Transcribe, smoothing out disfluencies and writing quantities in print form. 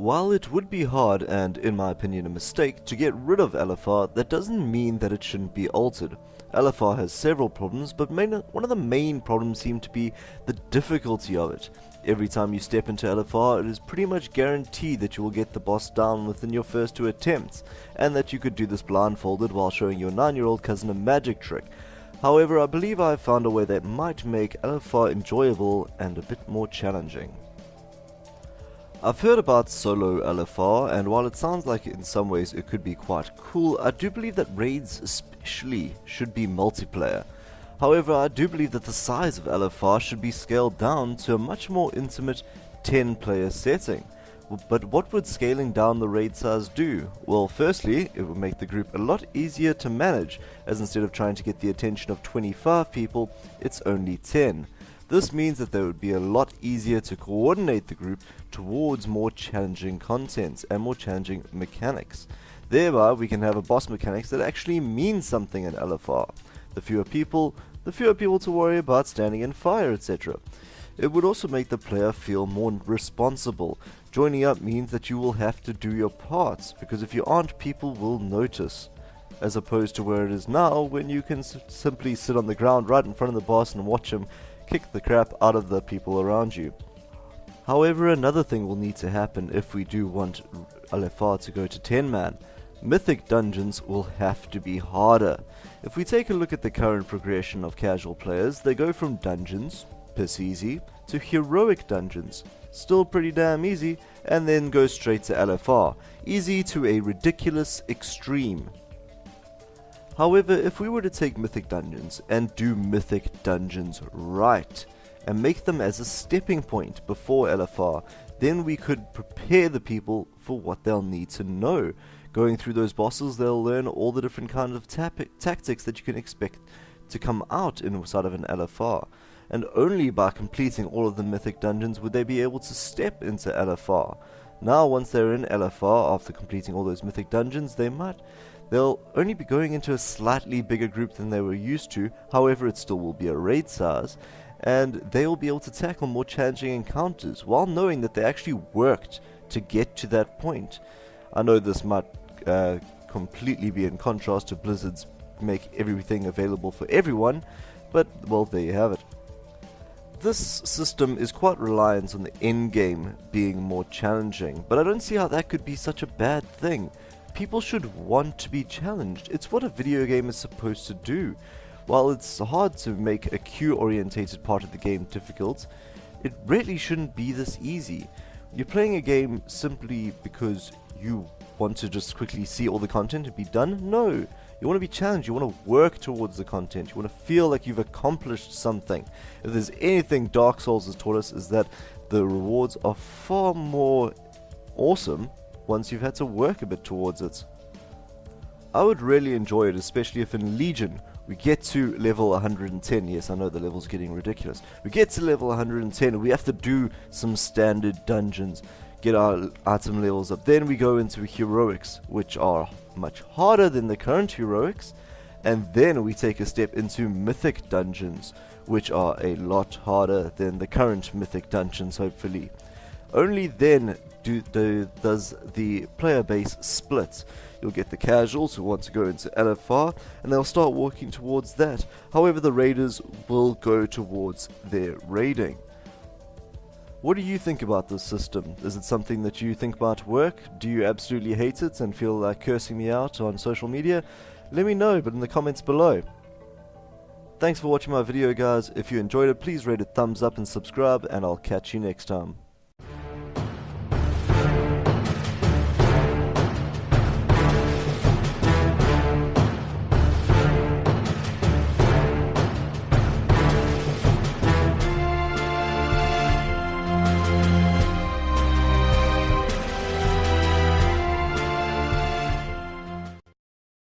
While it would be hard and, in my opinion, a mistake to get rid of LFR, that doesn't mean that it shouldn't be altered. LFR has several problems, but one of the main problems seem to be the difficulty of it. Every time you step into LFR, it is pretty much guaranteed that you will get the boss down within your first 2 attempts, and that you could do this blindfolded while showing your 9-year-old cousin a magic trick. However, I believe I have found a way that might make LFR enjoyable and a bit more challenging. I've heard about solo LFR, and while it sounds like in some ways it could be quite cool, I do believe that raids especially should be multiplayer. However, I do believe that the size of LFR should be scaled down to a much more intimate 10-player setting. But what would scaling down the raid size do? Well, firstly, it would make the group a lot easier to manage, as instead of trying to get the attention of 25 people, it's only 10. This means that it would be a lot easier to coordinate the group towards more challenging content and more challenging mechanics. Thereby, we can have a boss mechanics that actually means something in LFR. The fewer people to worry about standing in fire, etc. It would also make the player feel more responsible. Joining up means that you will have to do your parts, because if you aren't, people will notice. As opposed to where it is now, when you can simply sit on the ground right in front of the boss and watch him kick the crap out of the people around you. However, another thing will need to happen if we do want LFR to go to 10-man. Mythic dungeons will have to be harder. If we take a look at the current progression of casual players, they go from dungeons, piss easy, to heroic dungeons, still pretty damn easy, and then go straight to LFR, easy to a ridiculous extreme. However, if we were to take Mythic Dungeons and do Mythic Dungeons right, and make them as a stepping point before LFR, then we could prepare the people for what they'll need to know. Going through those bosses, they'll learn all the different kinds of tactics that you can expect to come out inside of an LFR. And only by completing all of the Mythic Dungeons would they be able to step into LFR. Now, once they're in LFR, after completing all those Mythic Dungeons, they'll only be going into a slightly bigger group than they were used to. However, it still will be a raid size, and they will be able to tackle more challenging encounters while knowing that they actually worked to get to that point. I know this might completely be in contrast to Blizzard's make everything available for everyone, but well, there you have it. This system is quite reliant on the endgame being more challenging, but I don't see how that could be such a bad thing. People should want to be challenged. It's what a video game is supposed to do. While it's hard to make a queue-orientated part of the game difficult, it really shouldn't be this easy. You're playing a game simply because you want to just quickly see all the content and be done? No. You want to be challenged. You want to work towards the content. You want to feel like you've accomplished something. If there's anything Dark Souls has taught us, is that the rewards are far more awesome once you've had to work a bit towards it. I would really enjoy it, especially if in Legion we get to level 110. Yes, I know the level's getting ridiculous. We get to level 110 and we have to do some standard dungeons, get our item levels up. Then we go into heroics, which are much harder than the current heroics, and then we take a step into mythic dungeons, which are a lot harder than the current mythic dungeons, hopefully. Only then does the player base split. You'll get the casuals who want to go into LFR, and they'll start walking towards that. However, the raiders will go towards their raiding. What do you think about this system? Is it something that you think might work? Do you absolutely hate it and feel like cursing me out on social media? Let me know, but in the comments below. Thanks for watching my video, guys. If you enjoyed it, please rate it thumbs up and subscribe, and I'll catch you next time.